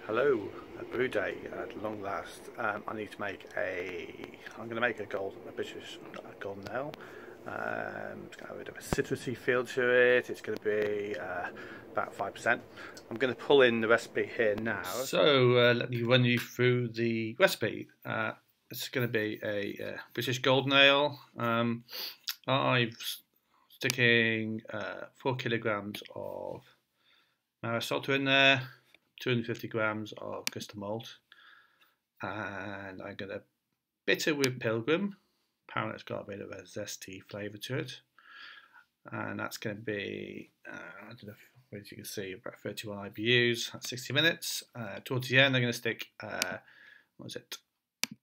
Hello, Brewday at long last. I need to make I'm going to make a British golden ale. It's got a bit of a citrusy feel to it. It's going to be about 5%. I'm going to pull in the recipe here now. So let me run you through the recipe. It's going to be a British golden ale. I'm sticking 4 kilograms of Braumeister in there, 250 grams of crystal malt, and I'm going to bitter with Pilgrim. Apparently it's got a bit of a zesty flavour to it, and that's going to be, I don't know if you can see, about 31 IBUs at 60 minutes. Towards the end I'm going to stick,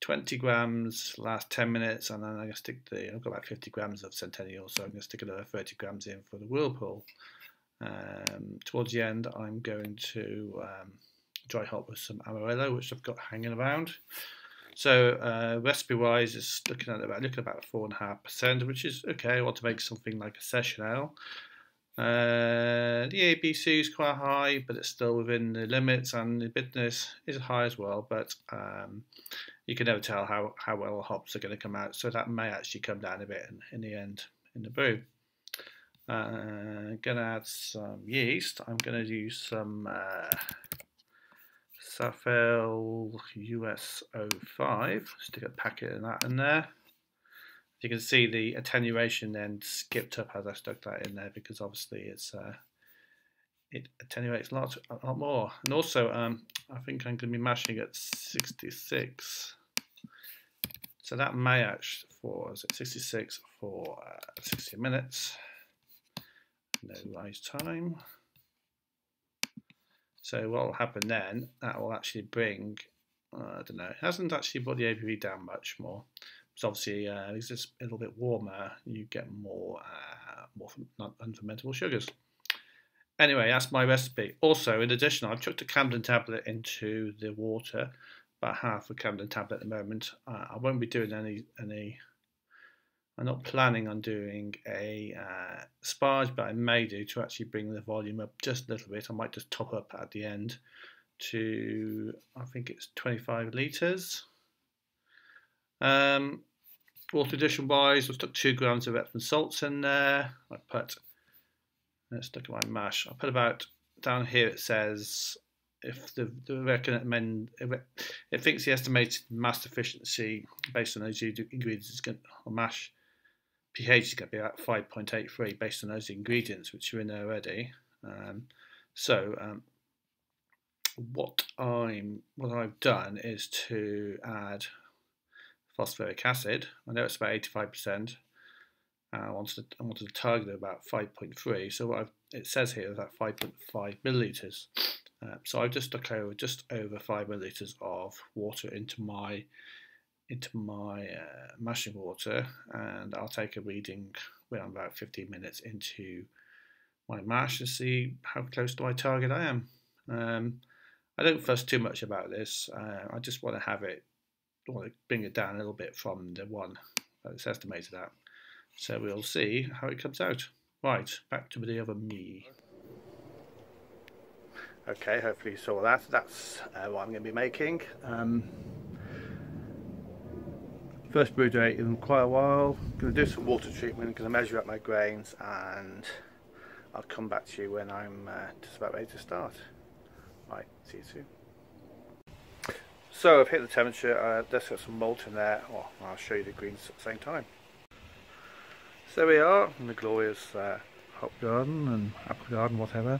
20 grams last 10 minutes, and then I'm going to stick I've got about 50 grams of Centennial, so I'm going to stick another 30 grams in for the whirlpool. Towards the end I'm going to dry hop with some Amarillo, which I've got hanging around. So recipe wise it's looking at about 4.5%, which is okay. I want to make something like a session ale. The ABC is quite high, but it's still within the limits, and the bitterness is high as well, but you can never tell how well the hops are going to come out, so that may actually come down a bit in the end in the brew. Going to add some yeast. I'm going to use some Safel US 05, stick a packet of that in there. You can see the attenuation then skipped up as I stuck that in there, because obviously it attenuates a lot more. And also I think I'm going to be mashing at 66, so that may actually, 66 for 60 minutes, no rise time. So what will happen then, that will actually bring, I don't know, it hasn't actually brought the ABV down much more. So obviously, it's just a little bit warmer, you get more unfermentable sugars. Anyway, that's my recipe. Also, in addition, I've chucked a Camden tablet into the water, about half a Camden tablet at the moment. I won't be doing any. I'm not planning on doing a sparge, but I may do to actually bring the volume up just a little bit. I might just top up at the end to, I think it's 25 litres. Water addition wise, I stuck 2 grams of Epsom salts in there. Let's look at my mash. I put about, down here it says, if it thinks the estimated mass efficiency based on those ingredients is going to, or mash pH is going to be about 5.83 based on those ingredients which are in there already. What I've done is to add phosphoric acid. I know it's about 85%. I wanted to target about 5.3. So what it says here is that 5.5 milliliters. So I've just stuck over just over 5 milliliters of water into my mashing water, and I'll take a reading when I'm about 15 minutes into my mash to see how close to my target I am. I don't fuss too much about this. I just want to bring it down a little bit from the one that it's estimated at. So we'll see how it comes out. Right, back to the other me. Okay, hopefully you saw that. That's what I'm going to be making. First brew day in quite a while. I'm going to do some water treatment, going to measure up my grains, and I'll come back to you when I'm just about ready to start. Right, see you soon. So I've hit the temperature, let's get some malt in there. I'll show you the greens at the same time. So there we are, in the glorious hop garden and apple garden, whatever.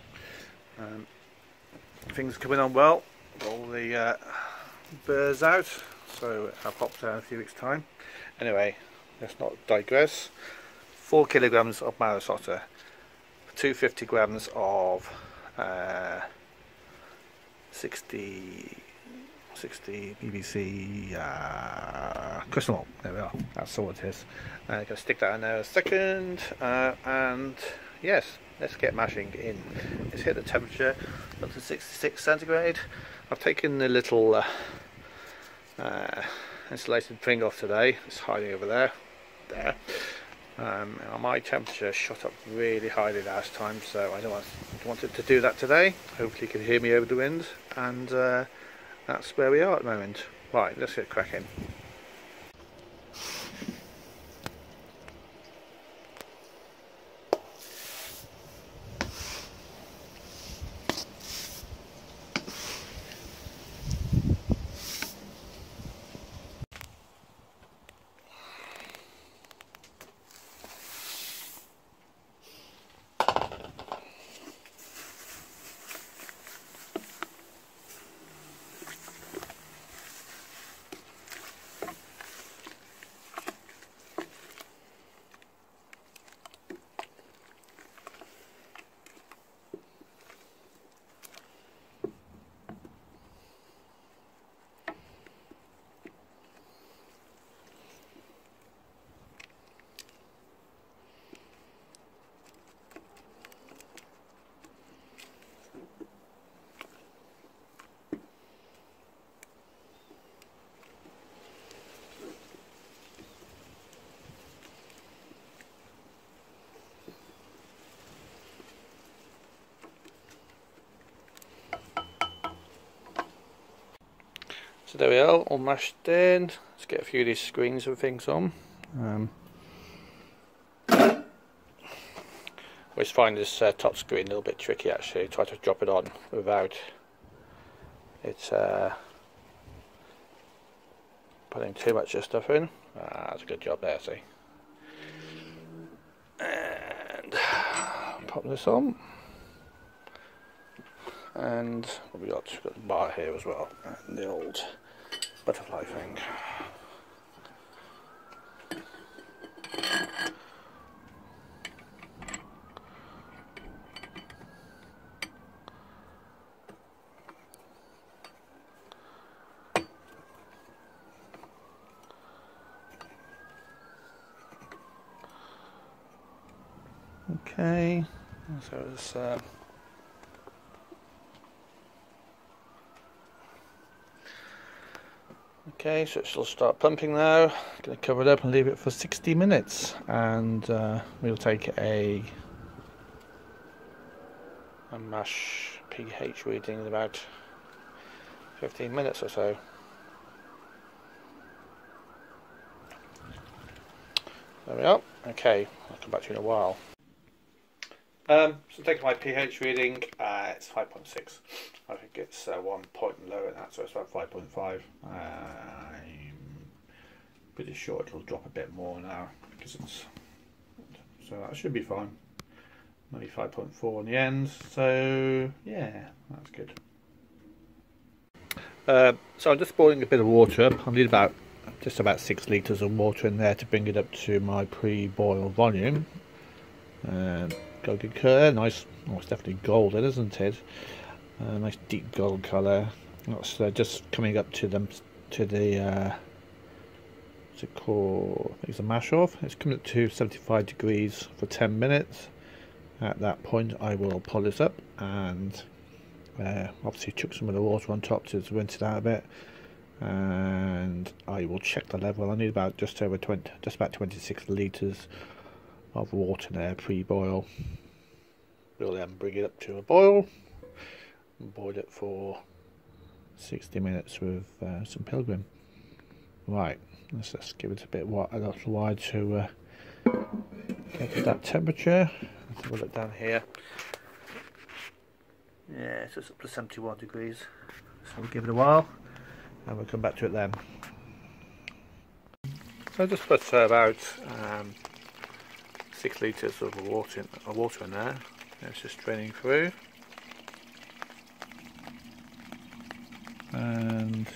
Things are coming on well, got all the burrs out, so I'll pop down in a few weeks' time. Anyway, let's not digress. 4 kilograms of Braumeister, 250 grams of 60 BBC crystal malt. There we are, that's all it is. I'm going to stick that in there a second, and yes, let's get mashing in. Let's hit the temperature up to 66 centigrade. I've taken the little insulated thing off today. It's hiding over there. My temperature shot up really highly last time, so I don't want it to do that today. Hopefully you can hear me over the wind, and that's where we are at the moment. Right, let's get cracking. So there we are, all mashed in. Let's get a few of these screens and things on. I always find this top screen a little bit tricky actually. Try to drop it on without it putting too much of stuff in. That's a good job there, see. And pop this on. And what we got? We've got the bar here as well, and the old butterfly thing. Okay, so it's okay, so it'll start pumping now. Going to cover it up and leave it for 60 minutes, and we'll take a mash pH reading in about 15 minutes or so. There we are. Okay, I'll come back to you in a while. So taking my pH reading, it's 5.6. I think it's 1 point lower than that, so it's about 5.5. I'm pretty sure it'll drop a bit more now because it's, so that should be fine. Only 5.4 in the end, so yeah, that's good. So I'm just boiling a bit of water up. I need just about 6 litres of water in there to bring it up to my pre-boil volume. Golden colour, nice. Oh, it's definitely golden, isn't it? Nice deep gold colour. That's just coming up to the what's it called? I think it's a mash off. It's coming up to 75 degrees for 10 minutes. At that point, I will pull this up and obviously chuck some of the water on top to rinse it out a bit. And I will check the level. I need about just about 26 litres of water there pre-boil. We'll then bring it up to a boil and boil it for 60 minutes with some Pilgrim. Right, let's just give it a little while to get to that temperature. Let's put it down here. Yeah, so it's up to 71 degrees. So we'll give it a while and we'll come back to it then. So I just put about 6 litres of water in there. It's just draining through, and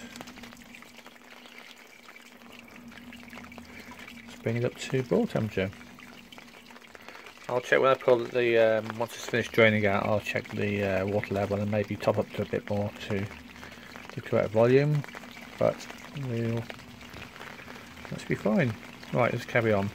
let's bring it up to boil temperature. I'll check when I pull the once it's finished draining out. I'll check the water level and maybe top up to a bit more to the correct volume, but let's be fine. Right, let's carry on.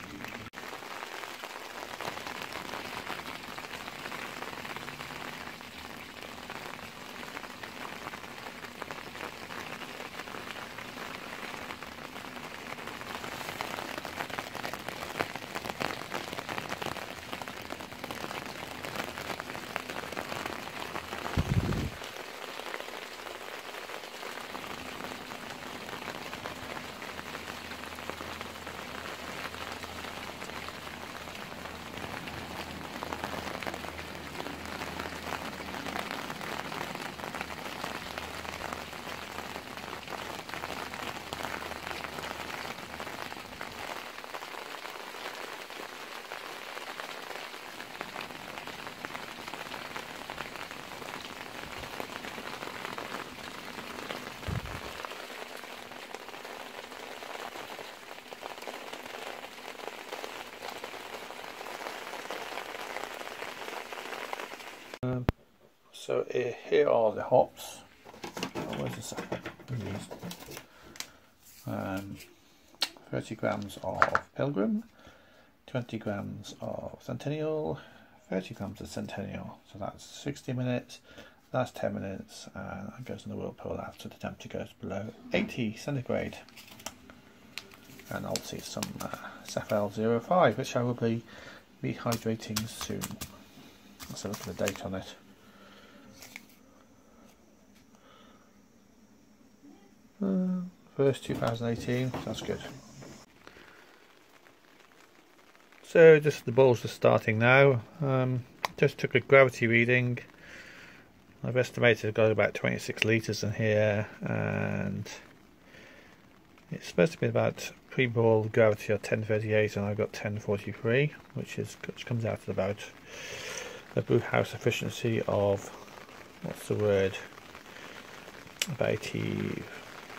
So here are the hops. Where's the second? 30 grams of Pilgrim, 20 grams of Centennial, 30 grams of Centennial. So that's 60 minutes, that's 10 minutes, and it goes in the whirlpool after the temperature goes below 80 centigrade. And I'll see some SFL05, which I will be rehydrating soon. Let's have a look at the date on it. First 2018, that's good. So just the boil's just starting now. Just took a gravity reading. I've estimated I've got about 26 litres in here, and it's supposed to be about pre-boil gravity of 1038, and I've got 1043, which comes out at about a brew house efficiency of, what's the word, about 80,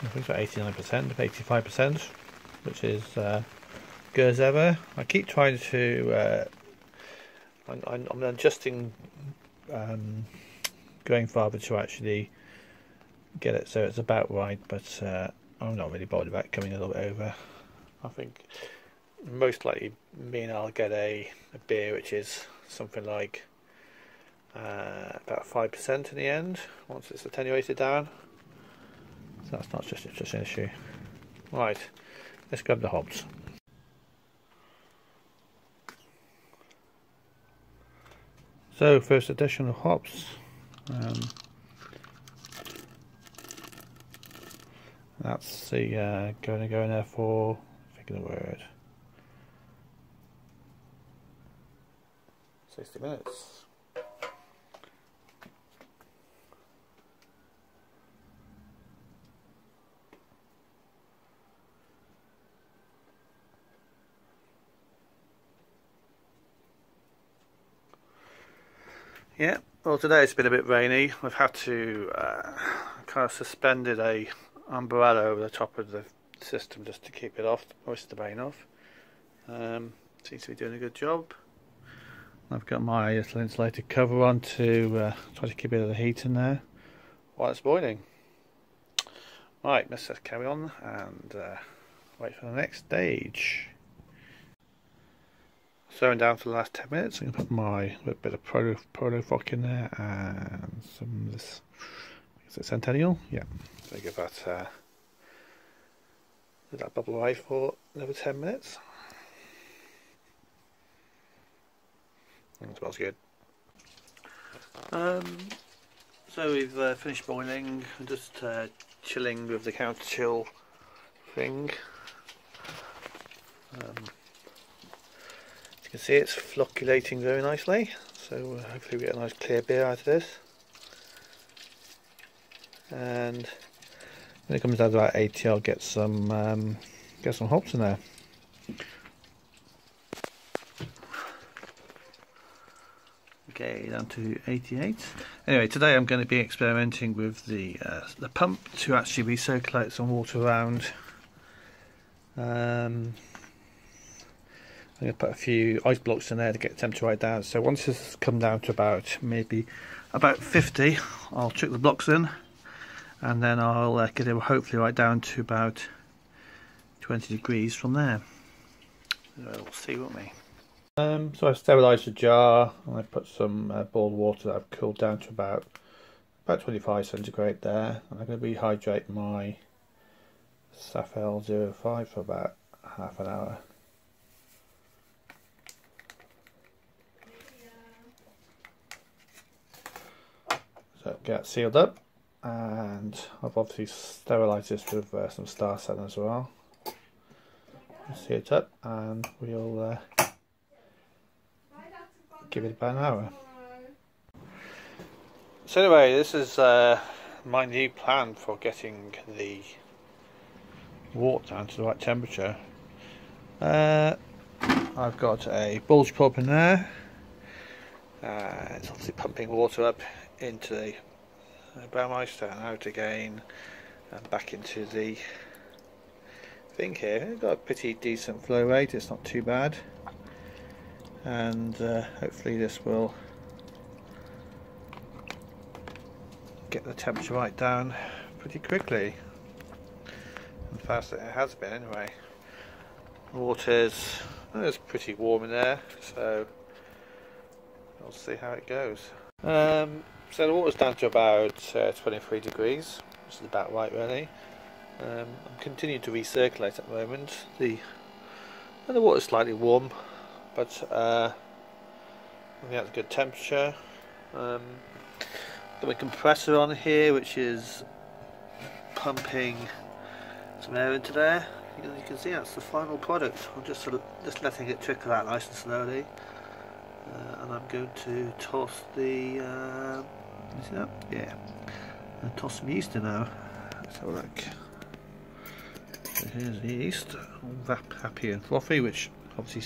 I think it's about 89%, 85%, which is good as ever. I keep trying to, I'm adjusting, going farther to actually get it so it's about right, but I'm not really bothered about coming a little bit over. I think most likely me and I'll get a beer which is something like about 5% in the end once it's attenuated down. So that's not just an issue. Right, let's grab the hops. So first addition of hops. That's the going to go in there for, think of the word, 60 minutes. Yeah, well today it's been a bit rainy. We've had to kind of suspended a umbrella over the top of the system just to keep it off, most of the rain off. Seems to be doing a good job. I've got my little insulated cover on to try to keep a bit of the heat in there while it's boiling. Right, let's just carry on and wait for the next stage. So I'm down for the last 10 minutes. I'm going to put my bit of proto fock in there and some of this, is it Centennial? Yeah. So give that let that bubble away for another 10 minutes. It smells good. So we've finished boiling. I'm just chilling with the counter chill thing. As you can see, it's flocculating very nicely, so hopefully we get a nice clear beer out of this. And when it comes down to about 80, I'll get some hops in there. Okay, down to 88. Anyway, today I'm going to be experimenting with the pump to actually recirculate some water around. I'm going to put a few ice blocks in there to get the temperature right down. So once this come down to about 50, I'll chuck the blocks in, and then I'll get it hopefully right down to about 20 degrees from there. We'll see, won't we? So I've sterilised the jar, and I've put some boiled water that I've cooled down to about 25 centigrade there. And I'm going to rehydrate my SFL05 for about half an hour. So get sealed up, and I've obviously sterilised this with some Star San as well. Seal it up, and we'll give it about an hour. So anyway, this is my new plan for getting the water down to the right temperature. I've got a bulge pump in there. It's obviously pumping water up into the Braumeister and out again and back into the thing here. It's got a pretty decent flow rate, it's not too bad, and hopefully this will get the temperature right down pretty quickly, and faster it has been anyway. The water's pretty warm in there, so we'll see how it goes. So the water's down to about 23 degrees, which is about right really. I'm continuing to recirculate at the moment. The water's slightly warm, but I think that's a good temperature. Got my compressor on here, which is pumping some air into there. You can see that's the final product. I'm just letting it trickle out nice and slowly, and I'm going to toss the. You see that? Yeah. And toss some yeast in now. Let's have a look. So here's the yeast, all happy and frothy, which obviously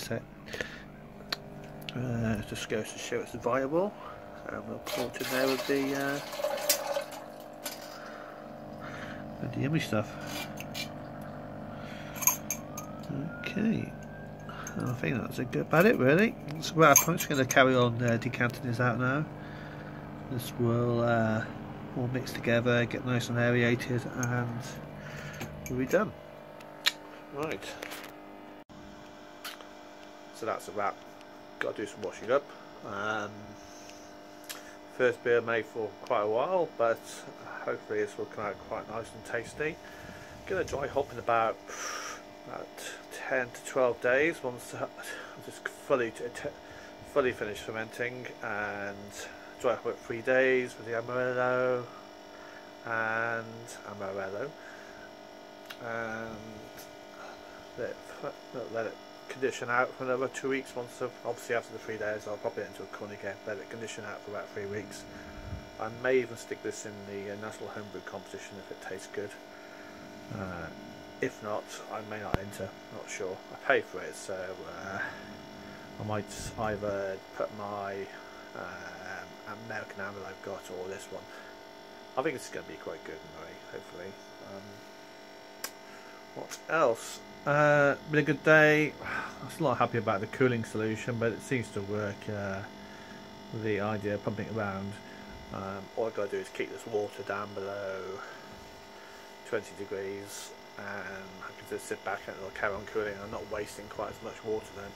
just goes to show it's viable. And we'll pour it in there with the yummy stuff. Okay, I think that's about it really. So I'm just going to carry on decanting this out now. This will all mix together, get nice and aerated, and we'll be done. Right, so that's a wrap. Got to do some washing up. First beer made for quite a while, but hopefully this will come out quite nice and tasty. Going to dry hop in about 10 to 12 days once I'm just fully finished fermenting, and dry hop at 3 days with the Amarillo and let it condition out for another 2 weeks. Obviously after the 3 days I'll pop it into a corn again, let it condition out for about 3 weeks. I may even stick this in the National Homebrew competition if it tastes good. If not, I may not enter, not sure. I pay for it, so I might either put my American Amarillo I've got or this one. I think it's going to be quite good anyway, hopefully. What else? Been a good day. I'm still not happy about the cooling solution, but it seems to work with the idea of pumping it around. All I've got to do is keep this water down below 20 degrees, and I can just sit back and it'll carry on cooling. I'm not wasting quite as much water then.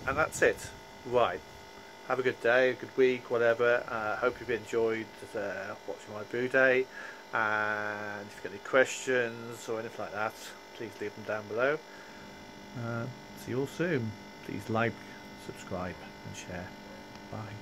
And that's it. Right. Have a good day, a good week, whatever. Hope you've enjoyed watching my brew day. And if you've got any questions or anything like that, please leave them down below. See you all soon. Please like, subscribe and share. Bye.